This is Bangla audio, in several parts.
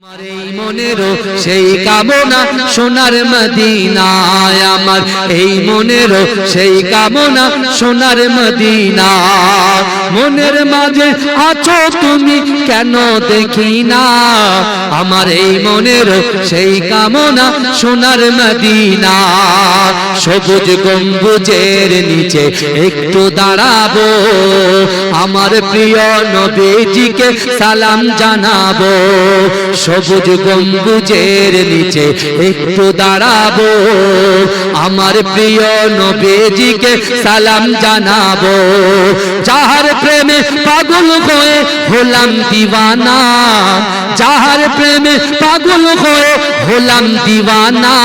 আমার এই মনেরও সেই কামনা সোনার মদিনায়, আমার এই মনেরও সেই কামনা সোনার মদিনা। মনের মাঝে আছো তুমি কেন দেখি না, আমার এই মনেরও সেই কামনা সোনার মদিনা। সবুজ গম্বুজের নিচে একটু দাঁড়াবো, আমার প্রিয় নবীজিকে সালাম জানাবো। সবুজ গম্বুজের নিচে একটু দাঁড়াবো, আমার প্রিয় নবীজিকে সালাম জানাবো। যাহার প্রেমে পাগল হয়ে হলাম দিওয়ানা, যাহার প্রেমে পাগল হয়ে হলাম দিওয়ানা,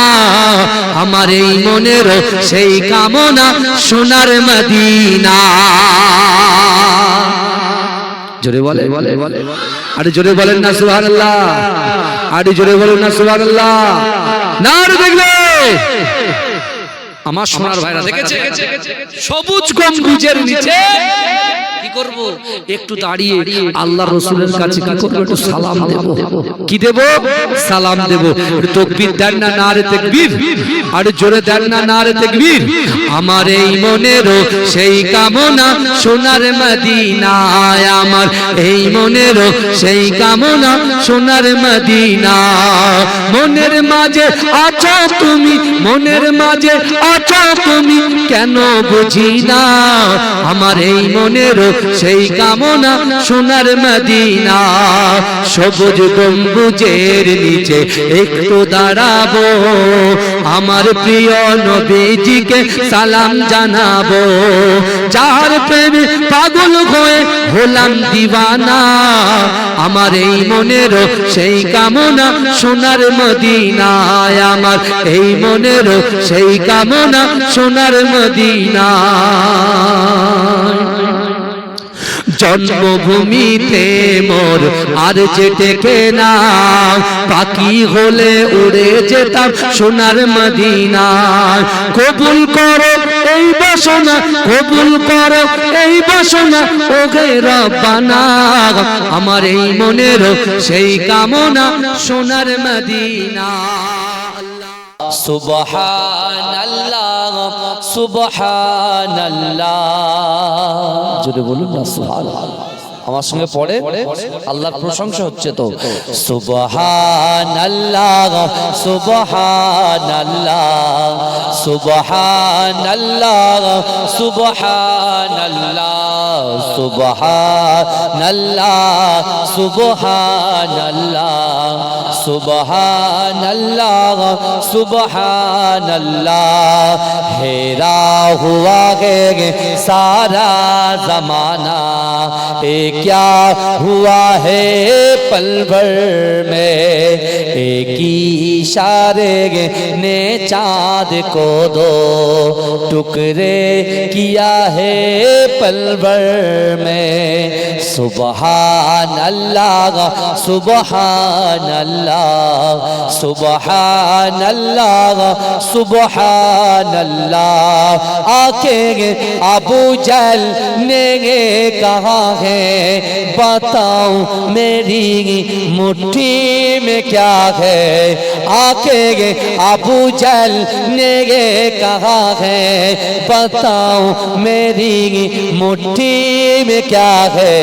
আমার এই মনের সেই কামনা সোনার মদিনা। জোরে বলে আরে জোরে বলেন না সুবহানাল্লাহ, আরে জোরে বলেন না সুবহানাল্লাহ। না দেখলে আমার সোনার ভাইরা দেখেছে সবুজ গম্বুজের নিচে কি করব, একটু দাঁড়িয়ে আল্লাহ রাসূলের কাছে কি করব, একটু সালাম দেব। কি দেব? সালাম দেব। তাকবীর দেন না, নারে তাকবীর, আর জোরে দেন না, নারে তাকবীর। আমার এই মনেরও সেই কামনা সোনার মদিনায়, আমার এই মনেরও সেই কামনা সোনার মদিনা। মনের মাঝে আছো তুমি, মনের মাঝে আছো তুমি কেন বুঝি না, আমার এই মনেরও সেই কামনা সোনার মদিনা। সবুজ গম্বুজের নিচে একটু দাঁড়াবো, আমার প্রিয় নবীজিকে সালাম জানাবো। যার প্রেমে পাগল হয়ে হলাম দিওয়ানা, আমার এই মনেরও সেই কামনা সোনার মদিনায়, আমার এই মনেরও সেই কামনা সোনার মদিনা। জন্মভূমিতে মোর আর যে টেকে না, পাখি হলে উড়ে যেতাম সোনার মদিনা। কবুল করো এই বাসনা, কবুল করো এই বাসনা, ও গে রব্বানা, আমার এই মনেরও সেই কামনা সোনার মদিনা। সুবহানাল্লাহ সুবহানাল্লাহ, জোরে বলুন না সুবহানাল্লাহ। আমার সঙ্গে পড়ে, আল্লাহর প্রশংসা হচ্ছে তো। সুবহানাল্লাহ সুবহানাল্লাহ সুবহানাল্লাহ সুবহানাল্লাহ সুবহানাল্লাহ সুবহানাল্লাহ সুবহানাল্লাহ সুবহানাল্লাহ। হেরা হুয়া গে সারা জমানা, क्या हुआ है पल भर में, एक इशारे ने चाँद को दो टुकड़े किया है पल भर में। सुबहान अल्लाह सुबहान अल्लाह सुबहान अल्लाह सुबहान अल्लाह। आके अबू जहल ने कहा है, बताऊं मेरी मुट्ठी में क्या है। आके अबू जहल ने कहा है, बताऊं मेरी मुट्ठी में क्या है।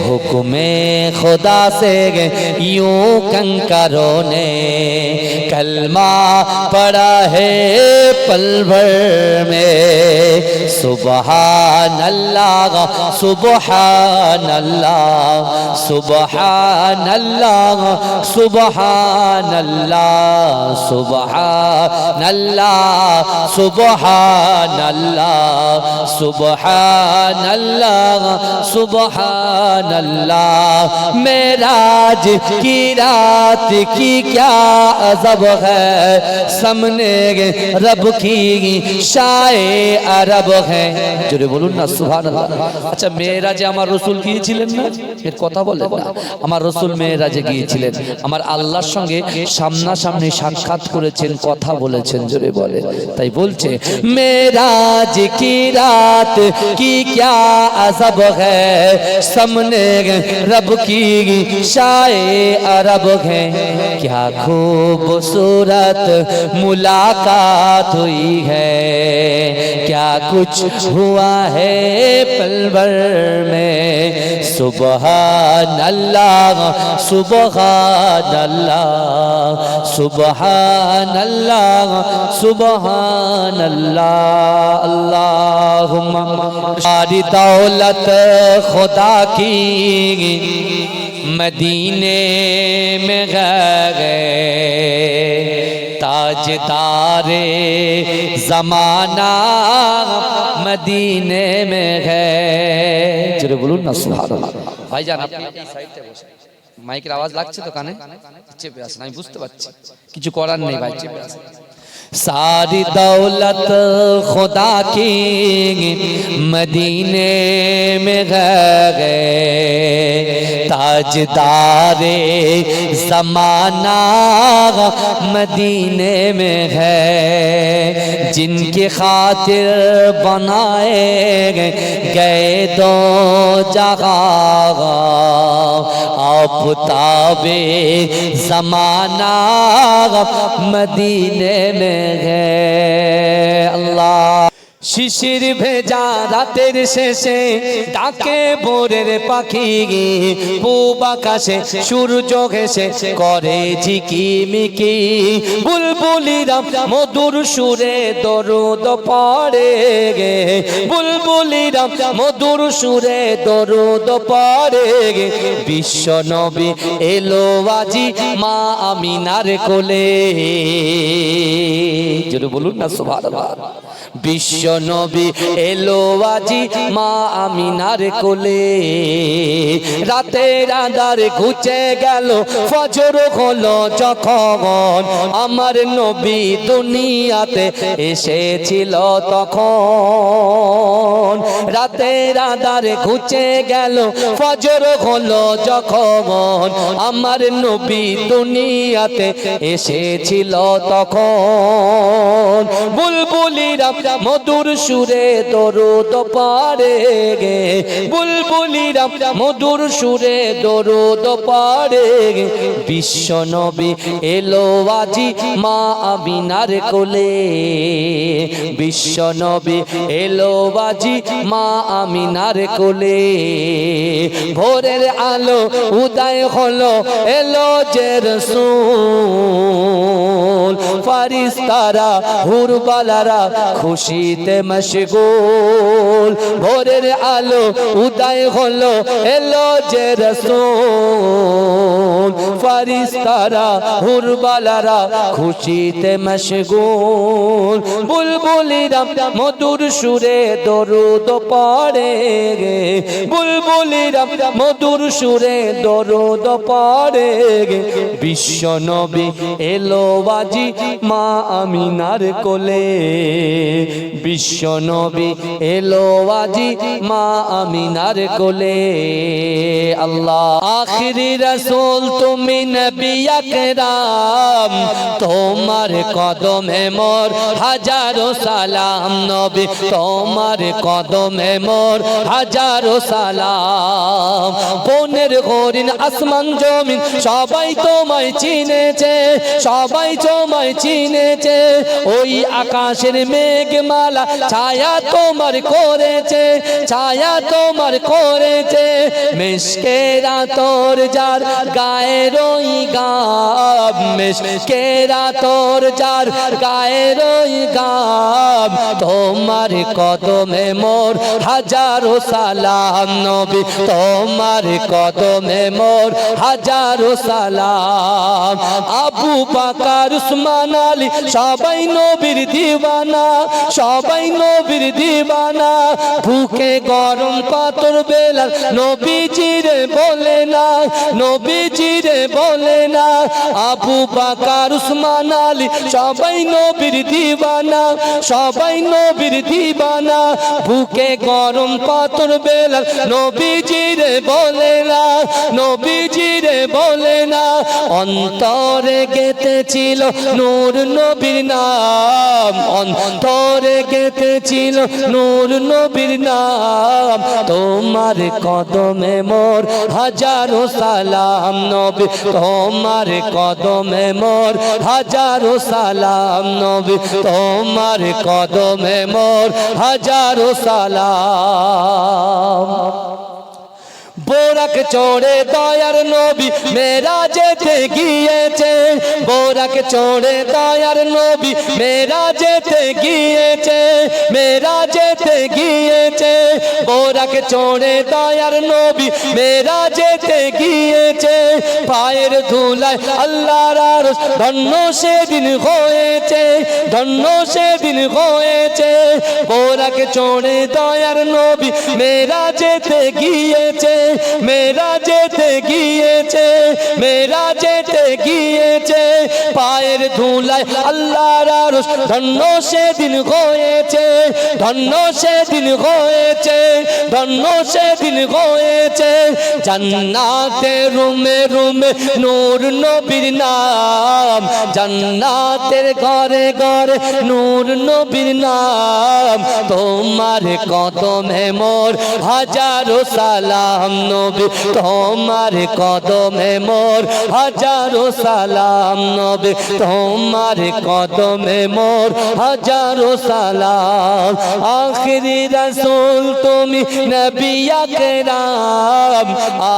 हुक्मे खुदा से यूं कंकरों ने कलमा पढ़ा है पल भर में। सुबहान अल्लाह सुबहान अल्लाह सुबहान अल्लाह सुबहान अल्लाह सुबहान अल्लाह सुबहान अल्लाह सुबहान अल्लाह सुबहान अल्लाह। मेराज की रात की क्या अजब है, सामने रब की शाए अरब है। জোরে বলুন না সুবহানাল্লাহ। আচ্ছা, মেরাজে আমার রাসূল গিয়েছিলেন না, এর কথা বলেন না। আমার রাসূল মেরাজে গিয়েছিলেন, আমার আল্লাহর সঙ্গে সামনাসামনি সাক্ষাৎ করেছেন, কথা বলেছেন। জোরে বলে, তাই বলছে মেরাজ কি রাত কি क्या अजब है, सामने रब की शाए अरब है, क्या खूबसूरत मुलाकात हुई है, क्या कुछ हुआ है पल भर में। सुबहान अल्लाह सुबहान अल्लाह सुबहान अल्लाह सुबहान अल्लाह। अल्लाहुम्मा सारी दौलत खुदा की मदीने में गए, ताजदारे ज़माना मदीने में है। जरूर बोलून ना सुभान अल्लाह। ভাইজান আপনি এই সাইডে বসে, মাইকের আওয়াজ লাগছে তো কানে, চেপে আসেন, আমি বুঝতে পারছি, কিছু করার নেই ভাই, চেপে আসেন। सारी दौलत खुदा की मदीने में गए, ताजदारे ज़माना मदीने में है, जिनकी खातिर बनाए गए दो जगह, आफ़ताबे ज़माना मदीने में है। अल्लाह শিশির ভেজা রাতের শেষে ডাকে ভোরের পাখি, পূব আকাশে সূর্য ঘেঁষে করে ঝিকিমিকি, বুলবুলিরা মধুর সুরে দরুদ পড়ে গে, বুলবুলিরা মধুর সুরে দরুদ পড়ে গে। বিশ্ব নবী এলো আজি মা আমিনার কোলে, জোরে বলুন না সুবহানাল্লাহ। বিশ্ব নবী এলো আজি মা আমিনার কোলে, রাতের আঁধার ঘুচে গেল ফজর হলো যখন, আমার নবী দুনিয়াতে এসেছিল তখন। রাতের আঁধার ঘুচে গেল ফজর হলো যখন, আমার নবী দুনিয়াতে এসেছিল তখন। বুলবুলিরা মধুর সুরে দরুদ পড়ে গে, বুলবুলিরা মধুর সুরে দরুদ পড়ে গে। বিশ্ব নবী এলো আজি মা আমিনার কোলে, বিশ্ব নবী এলো আজি মা আমিনার কোলে। ভোরের আলো উদয় হলো এলো যে রাসূল, ফারিস্তারা হুরবালারা খুশিতে মশগুল। ভোরের আলো উদয় হলো এলো যে রাসূল, ফারিস্তারা হুরবালারা খুশিতে মশগুল। বুলবুলিরা মধুর সুরে দরুদ পড়ে গে, বুলবুলিরা মধুর সুরে দরুদ পড়ে গে। বিশ্ব নবী এলো আজি মা আমিনার কোলে, বিশ্ব নবী এলো আজি মা আমিনার কোলে। আল্লাহ আখিরি রাসূল তুমি নবী আকরাম, তোমার কদমে মোর হাজারো সালাম। নবী তোমার কদমে মোর হাজারো সালাম। বনের হরিণ আসমান জমিন সবাই তোমায় চিনেছে, সবাই তোমায় চিনেছে। ওই আকাশের মেঘমালা ছায়া তোমার করেছে, ছায়া তোমার করেছে। মিশকেরা তোর যার গায়ের ওই গাব, মিশকেরা তোর যার গায়ের ওই গাব। তোমার কদমে মোর হাজারো সালাম। নবী তোমার কদমে মোর হাজারো সালাম। আবু বকর উসমান আলী সবাই নবীর দিওয়ানা, সবাই নবীর দিওয়ানা। ভুকে গরম পাথর বেলাল নবীজিরে বলে না, নবীজিরে বলে না। আবু বকর উসমান আলী সবাই নবীর দিওয়ানা, সবাই নবীর দিওয়ানা। বুকে গরম পাথর বেলাল নবীজিরে বলে না, নবীজিরে বলে না। অন্তরে গেঁথেছিল নূর নবীর নাম, অন্তরে গেঁথেছিল নূর নবীর নাম। তোমার কদমে মোর হাজারো সালাম নবী, তোমার কদমে মোর হাজারো সালাম নবী, তোমার কদমে মোর হাজারো সালাম। বোরাক চড়ে দয়ার নবী মেরাজেতে গিয়েছে, বোরাক চড়ে দয়ার নবী মেরাজেতে গিয়েছে, মেরাজেতে গিয়েছে। বোরাক চড়ে দয়ার নবী মেরাজেতে গিয়েছে। পায়ের ধুলায় আল্লাহর আরশ ধন্য সেদিন হয়েছে, ধন্য সেদিন হয়েছে। বোরাক চড়ে দয়ার নবী মেরাজেতে গিয়েছে, মেরাজেতে গিয়েছে, মেরাজেতে গিয়েছে। পায়ের ধুলায় আল্লাহর আরশ ধন্য সেদিন হয়েছে, ধন্য সেদিন হয়েছে, ধন্য সেদিন হয়েছে। জান্নাতে রুমে রুমে নূর নবীর নাম, জান্নাতের ঘরে ঘরে নূর নবীর নাম। তোমার কদমে মোর হাজারো সালাম নবী, তোমার কদমে মোর হাজারো সালাম নবী, তোমার কদমে মোর হাজারো সালাম। আখিরি রাসূল তুমি নবী আকরাম,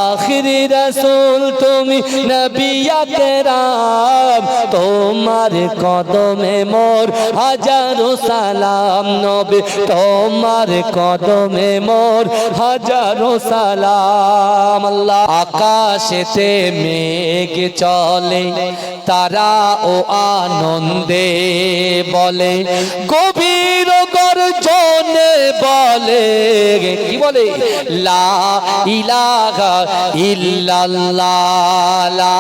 আখিরি রাসূল তুমি নবী আকরাম। তোমার কদমে মোর হাজারো সালাম নবী, তোমার কদমে মোর হাজারো সালাম। আল্লাহ আকাশেতে মেঘ চলে, তারা ও আনন্দে বলে, গভীর গর্জনে বলে, কি বলে? লা ইলাহা ইল্লাল্লাহ, লা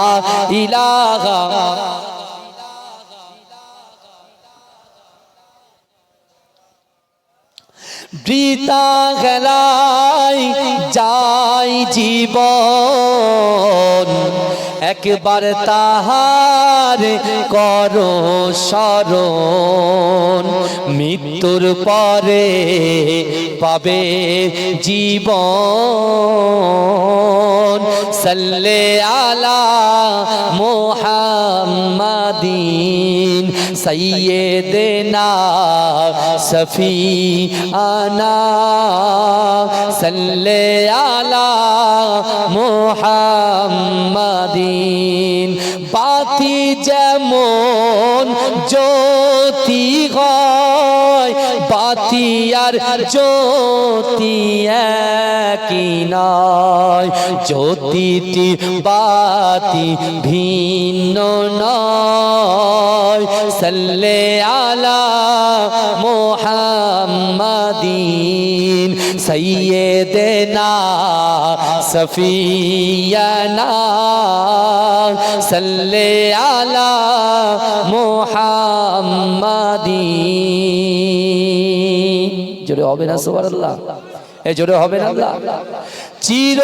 ইলাহা। বৃথা গেলাই যাই জীবন, একবার তাহার করো স্মরণ। মৃত্যুর পরে পাবে জীবন। সাল্লে আলা মুহাম্মাদিন সাইয়্যিদিনা সফিয়ানা, সাল্লে আলা মুহাম্মাদিন। বাতি যেমন জ্যোতি হয়, বাতি আর জ্যোতি একই নয়। জ্যোতিটি বাতি ভিন্ন নয়। সাল্লে আলা মুহাম্মাদিন সাইয়্যিদিনা সফিয়ানা, সাল্লে আলা মুহাম্মাদিন। জোরে হবে না সুবহানাল্লাহ? এ জোরে হবে না আল্লাহ? চির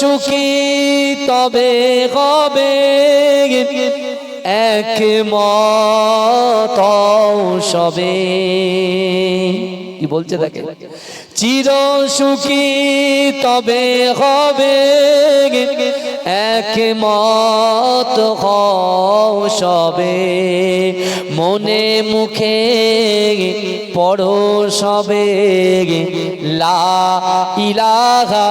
সুখী তবে হবে একমত সবে। কি বলছে তাকে? চির সুখী তবে হবে একমত হও সবে। মনে মুখে পড়ো সবে লা ইলাহা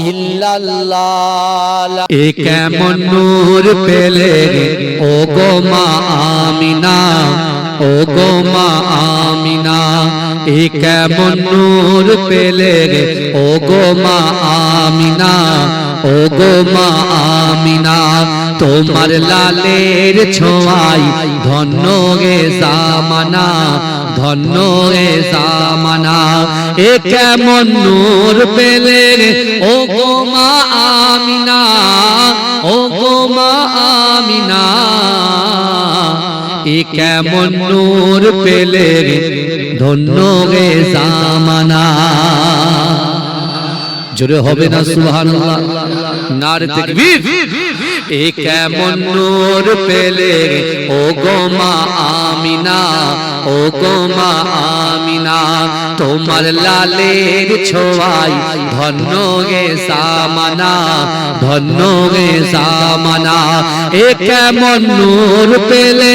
ইল্লাল্লাহ। এ কেমন নূর পেলে ও গো মা আমিনা, ও গো মা আমিনা। এ কেমন নূর পেলে ও গো মা আমিনা, ও গো মা আমিনা। তোমার লালের ছোঁয়ায় ধন্য গে জামানা, ধন্য গে জামানা। এ কেমন নূর পেলে ও গো মা আমিনা, ও গো মা আমিনা। এ কেমন নূর পেলে ধন্য গে জামানা। জোরে হবে না সুবহানাল্লাহ, নারে তাকবীর। এ কেমন নূর পেলে ও গো মা আমিনা, ও গো মা আমিনা, তোমার লালের ছোঁয়ায় ধন্য গে জামানা, ধন্য গে জামানা। এ কেমন নূর পেলে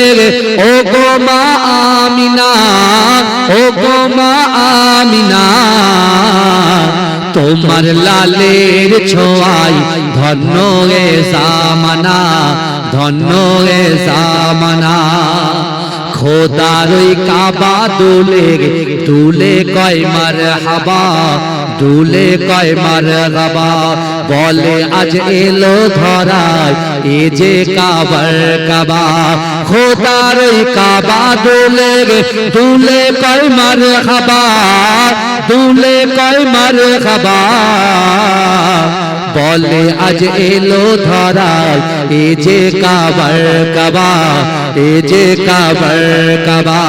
ও গো মা আমিনা, ও গো মা আমিনা, তোমার লালের ছোঁয়ায় ধন্য গে জামানা, ধন্য গে জামানা। খোদার ওই কাবা দুলে দুলে কয় মারহাবা, দুলে কয় মারহাবা, বলে আজ এলো ধরায় এ যে কাবার কাবা। খোদার ওই কাবা দুলে দুলে কয় মারহাবা, দুলে কয় মারহাবা, বলে আজ এলো ধরায় এ যে কাবার কাবা, এ যে কাবার কাবা।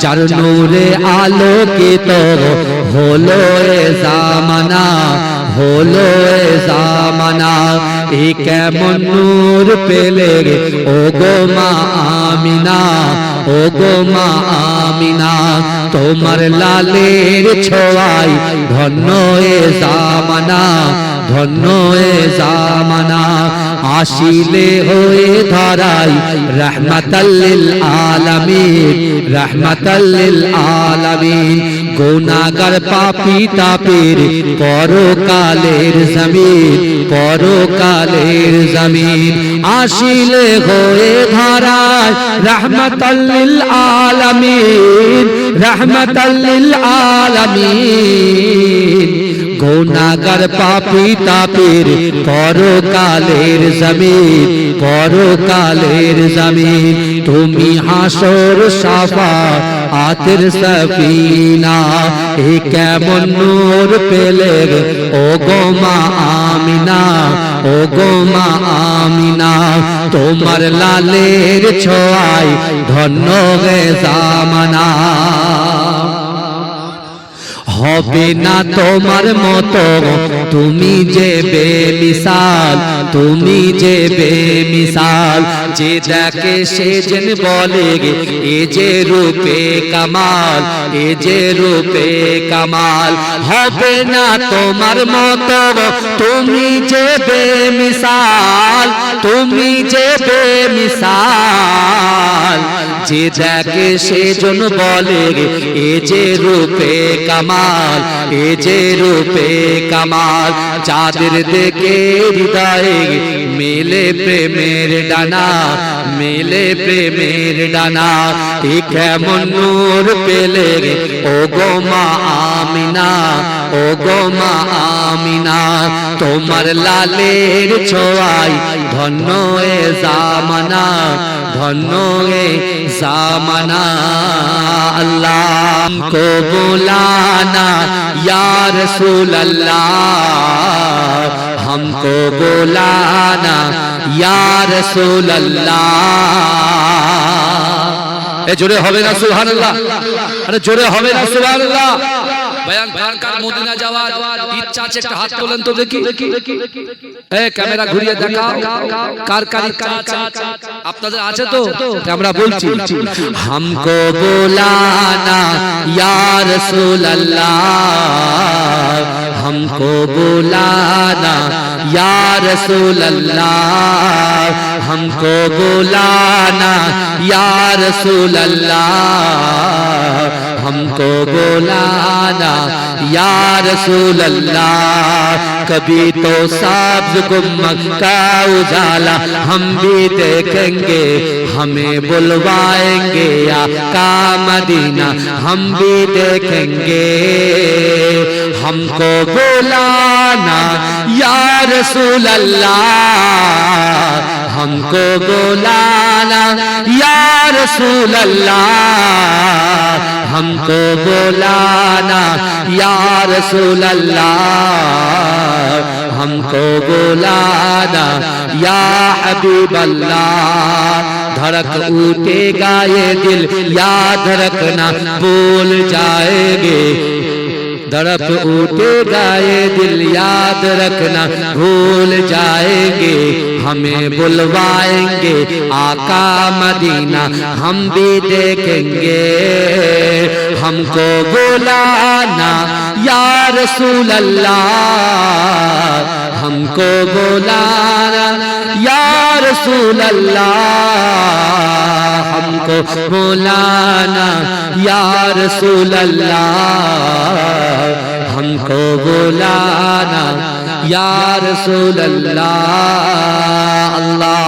যার নূরে আলোকিত হলো এ জামানা, হলো এ জামানা। এ কেমন নূর পেলে ও গো মা আমিনা, ও গো মা আমিনা, তোমার লালের ছোঁয়ায় ধন্য এ জামানা, ধন্য এ জামানা। আসিলে হয়ে ধরাই রাহমাতাল লিল আলামিন, রাহমাতাল লিল আলামিন। গুনাহগার পাপী তাপের পরকালের জমিন, পরকালের জমিন। আসিলে হয়ে ধরাই রাহমাতাল লিল আলামিন, রাহমাতাল লিল আলামিন। গুনাহগার পাপী তাপের পরকালের জমিন, পরকালের জমিন। তুমি হাসর শাফাআতের সফিনা। এ কেমন নূর পেলে ও গো মা আমিনা, ও গো মা আমিনা, তোমার লালের ছোঁয়ায় ধন্য গে জামানা। হবে না তোমার মতো তুমি যে বেমিসাল, তুমি যে বেমিসাল। যে দেখে সে যেন বলে এ যে রূপে কামাল, এ যে রূপে কামাল। হবে না তোমার মতো তুমি যে বেমিসাল, তুমি যে বেমিসাল। যে দেখে সে যেন বলে এ যে রূপে কামাল, এ যে রূপে কামাল। যাদের দেখে হৃদয়ে মেলে প্রেমের ডানা, মেলে প্রেমের ডানা। এ কেমন নূর পেলে ও গো মা আমিনা, ও গো মা আমিনা, তোমার লালের ছোঁয়ায় ধন্য এ জামানা, ধন্য এ জামানা। আল্লাহ को बुलाना या रसूल अल्लाह, हमको बुलाना या रसूल अल्लाह। এ জোরে হবে না সুবহানাল্লাহ, আরে জোরে হবে না সুবহানাল্লাহ। বয়ান কার মদিনা যাওয়ার ইচ্ছা আছে একটা হাত তোলেন তো দেখি। এ ক্যামেরা ঘুরিয়ে দেখাও কার কার ইচ্ছা আছে। আপনাদের আছে তো? আমরা বলছি हमको बुलाना या रसूल अल्लाह, हमको बुलाना या रसूल अल्लाह, हमको बुलाना या रसूल अल्लाह, हमको बुलाना या रसूल अल्लाह। कभी तो सब्ज़ गुम्बद का उजाला हम भी देखेंगे, हमें बुलवाएंगे आका मदीना हम भी देखेंगे। हमको बुलाना या रसूल अल्लाह, हमको बुलाना या रसूल अल्लाह, हमको बुलाना या रसूल अल्लाह, हमको बुलाना या हबीब अल्लाह। धड़क उठेगा ये दिल याद रखना भूल जाएंगे धड़क उठेगा ये दिल याद रखना भूल जाएंगे हमें बुलवाएंगे आका मदीना हम भी देखेंगे हमको बुलाना या रसूल अल्लाह हमको बुलाना या रसूल अल्लाह हमको बुलाना या रसूल अल्लाह हमको बुलाना या रसूल अल्लाह अल्लाह